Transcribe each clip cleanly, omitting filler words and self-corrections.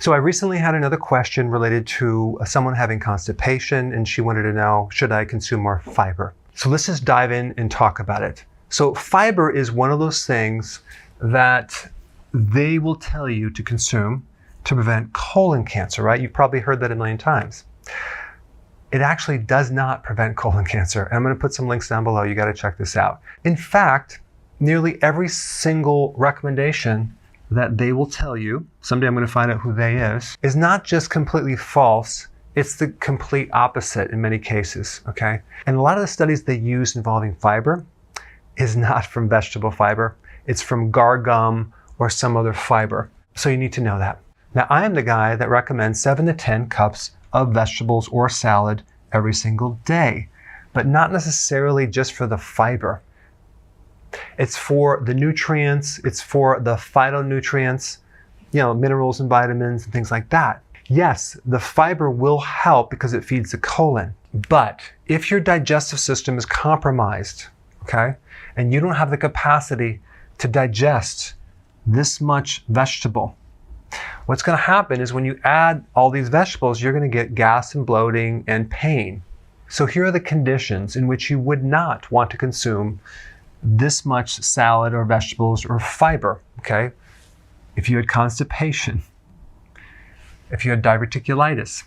So I recently had another question related to someone having constipation, and she wanted to know, should I consume more fiber? So let's just dive in and talk about it. So fiber is one of those things that they will tell you to consume to prevent colon cancer, right? You've probably heard that a million times. It actually does not prevent colon cancer. And I'm going to put some links down below. You got to check this out. In fact, nearly every single recommendation that they will tell you, someday I'm going to find out who they is not just completely false, it's the complete opposite in many cases, okay? And a lot of the studies they use involving fiber is not from vegetable fiber, it's from gar gum or some other fiber. So you need to know that. Now, I am the guy that recommends 7 to 10 cups of vegetables or salad every single day, but not necessarily just for the fiber. It's for the nutrients, it's for the phytonutrients, minerals and vitamins and things like that. Yes, the fiber will help because it feeds the colon, but if your digestive system is compromised, okay, and you don't have the capacity to digest this much vegetable, what's going to happen is when you add all these vegetables, you're going to get gas and bloating and pain. So here are the conditions in which you would not want to consume this much salad or vegetables or fiber, okay? If you had constipation, if you had diverticulitis,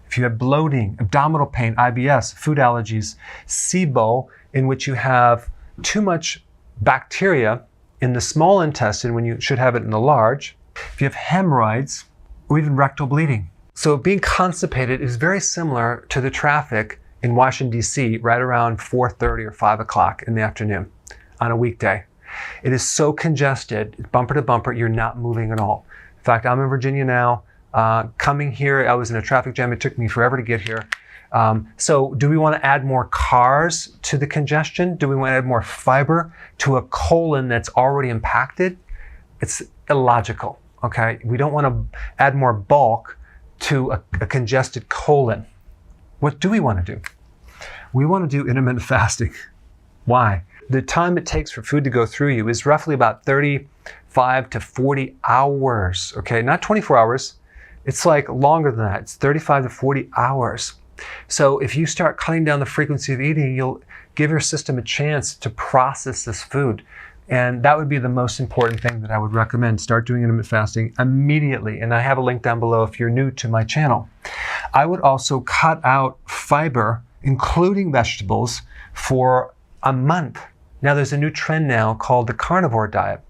if you had bloating, abdominal pain, IBS, food allergies, SIBO, in which you have too much bacteria in the small intestine when you should have it in the large, if you have hemorrhoids, or even rectal bleeding. So being constipated is very similar to the traffic in Washington, D.C. right around 4:30 or 5 o'clock in the afternoon on a weekday. It is so congested, bumper to bumper, you're not moving at all. In fact, I'm in Virginia now. Coming here, I was in a traffic jam. It took me forever to get here. So do we want to add more cars to the congestion? Do we want to add more fiber to a colon that's already impacted? It's illogical, okay? We don't want to add more bulk to a congested colon. What do we want to do? We want to do intermittent fasting. Why? The time it takes for food to go through you is roughly about 35 to 40 hours, okay? Not 24 hours. It's like longer than that. It's 35 to 40 hours. So if you start cutting down the frequency of eating, you'll give your system a chance to process this food. And that would be the most important thing that I would recommend. Start doing intermittent fasting immediately. And I have a link down below if you're new to my channel. I would also cut out fiber, including vegetables, for a month. Now there's a new trend now called the carnivore diet,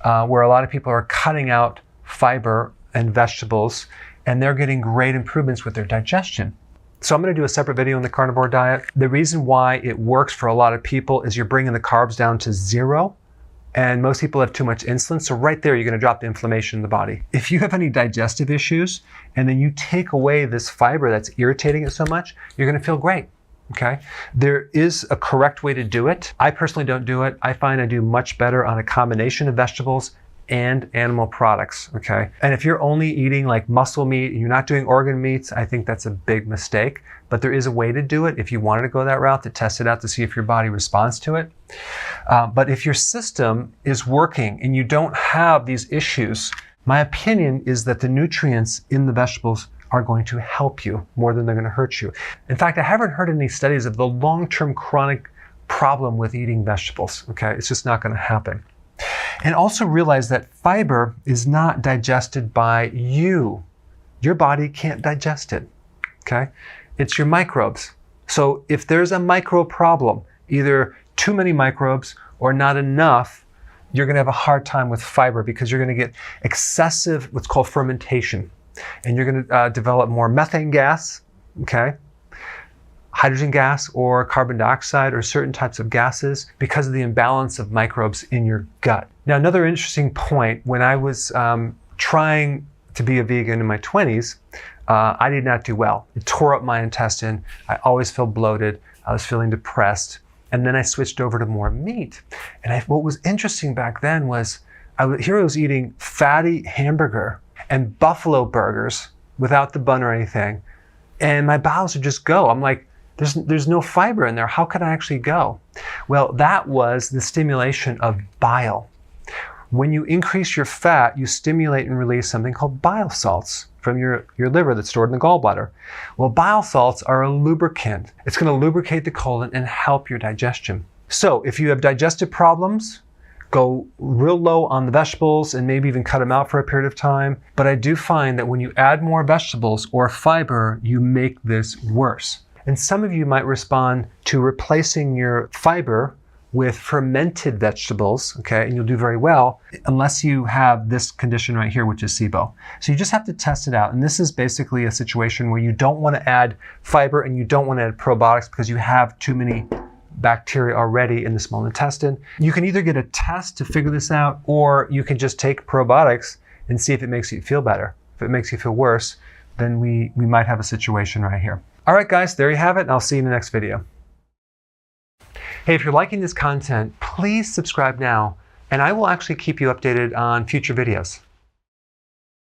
where a lot of people are cutting out fiber and vegetables, and they're getting great improvements with their digestion. So I'm going to do a separate video on the carnivore diet. The reason why it works for a lot of people is you're bringing the carbs down to 0. And most people have too much insulin, so right there you're going to drop the inflammation in the body. If you have any digestive issues, and then you take away this fiber that's irritating it so much, you're going to feel great, okay? There is a correct way to do it. I personally don't do it. I find I do much better on a combination of vegetables and animal products, okay? And if you're only eating like muscle meat and you're not doing organ meats, I think that's a big mistake. But there is a way to do it if you wanted to go that route, to test it out to see if your body responds to it. But if your system is working and you don't have these issues, my opinion is that the nutrients in the vegetables are going to help you more than they're going to hurt you. In fact, I haven't heard any studies of the long-term chronic problem with eating vegetables, okay? It's just not going to happen. And also realize that fiber is not digested by you. Your body can't digest it, okay? It's your microbes. So if there's a microbe problem, either too many microbes or not enough, you're going to have a hard time with fiber because you're going to get excessive, what's called fermentation. And you're going to develop more methane gas, okay? Hydrogen gas or carbon dioxide or certain types of gases because of the imbalance of microbes in your gut. Now, another interesting point, when I was trying to be a vegan in my 20s, I did not do well. It tore up my intestine. I always felt bloated. I was feeling depressed. And then I switched over to more meat. And what was interesting back then was I was eating fatty hamburger and buffalo burgers without the bun or anything. And my bowels would just go. I'm like, there's no fiber in there. How could I actually go? Well, that was the stimulation of bile. When you increase your fat, you stimulate and release something called bile salts from your liver that's stored in the gallbladder. Well, bile salts are a lubricant. It's going to lubricate the colon and help your digestion. So if you have digestive problems, go real low on the vegetables and maybe even cut them out for a period of time. But I do find that when you add more vegetables or fiber, you make this worse. And some of you might respond to replacing your fiber with fermented vegetables, okay, and you'll do very well, unless you have this condition right here, which is SIBO. So you just have to test it out. And this is basically a situation where you don't want to add fiber and you don't want to add probiotics because you have too many bacteria already in the small intestine. You can either get a test to figure this out, or you can just take probiotics and see if it makes you feel better. If it makes you feel worse, then we might have a situation right here. All right, guys, there you have it, and I'll see you in the next video. Hey, if you're liking this content, please subscribe now, and I will actually keep you updated on future videos.